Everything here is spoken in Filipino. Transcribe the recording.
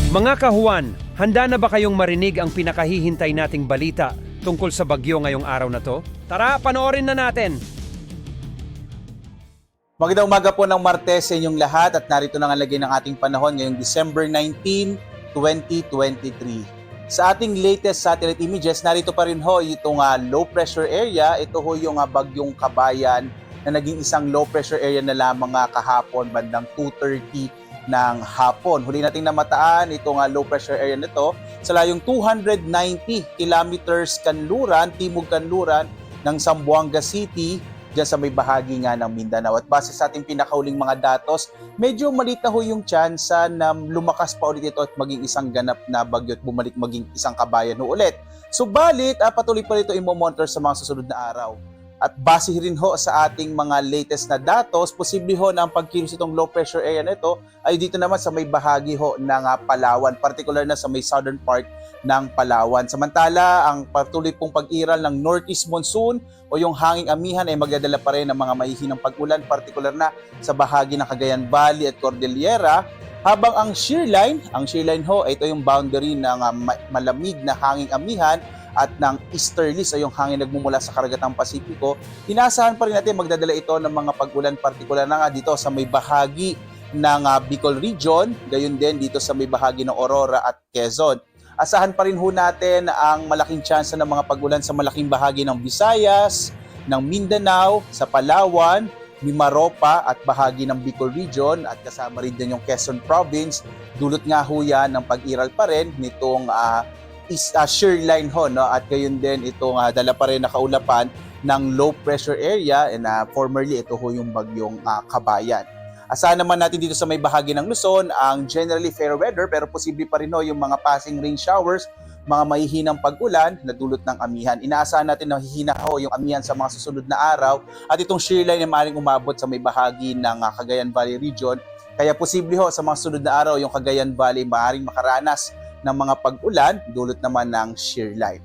Mga kahuan, handa na ba kayong marinig ang pinakahihintay nating balita tungkol sa bagyo ngayong araw na to? Tara, panoorin na natin! Magandang umaga po ng Martes sa inyong lahat at narito na nga lagay ng ating panahon ngayong December 19, 2023. Sa ating latest satellite images, narito pa rin ho itong low pressure area. Ito ho yung bagyong Kabayan na naging isang low pressure area na lamang kahapon bandang 2:30 ng hapon. Huli nating namataan itong low pressure area nito sa layong 290 kilometers kanluran, timog kanluran ng Zamboanga City, dyan sa may bahagi nga ng Mindanao. At base sa ating pinakahuling mga datos, medyo maliit na ho yung tsansa na lumakas pa ulit ito at maging isang ganap na bagyo at bumalik maging isang kabayan ho ulit. Subalit, patuloy pa ito i-monitor sa mga susunod na araw. At base rin ho sa ating mga latest na datos, posible ho na ang pagkilos itong low pressure area nito ay dito naman sa may bahagi ho ng Palawan, particular na sa may southern part ng Palawan. Samantala, ang patuloy pong pag-iral ng northeast monsoon o yung hanging amihan ay magdadala pa rin ng mga mahihinang pag-ulan, particular na sa bahagi ng Cagayan Valley at Cordillera, habang ang shear line ho, ito yung boundary ng malamig na hanging amihan at ng easterlies ay yung hangin nagmumula sa karagatang Pasipiko. Inaasahan pa rin natin magdadala ito ng mga pag-ulan, partikular na nga dito sa may bahagi ng Bicol Region, gayon din dito sa may bahagi ng Aurora at Quezon. Asahan pa rin ho natin ang malaking tsansa ng mga pag-ulan sa malaking bahagi ng Visayas, ng Mindanao, sa Palawan, Mimaropa at bahagi ng Bicol Region at kasama rin din yung Quezon Province. Dulot nga ho yan ng pag-iral pa rin nitong shear line ho, no? At gayon din itong dala pa rin na kaulapan ng low pressure area and formerly ito ho yung bagyong Kabayan. Asahan naman natin dito sa may bahagi ng Luzon ang generally fair weather pero posible pa rin ho yung mga passing rain showers, mga mahihinang pag-ulan na dulot ng amihan. Inaasahan natin na hihina ho yung amihan sa mga susunod na araw at itong shear line ay maaaring umabot sa may bahagi ng Cagayan Valley region. Kaya posible ho sa mga susunod na araw yung Cagayan Valley maaaring makaranas ng mga pag-ulan dulot naman ng shear line.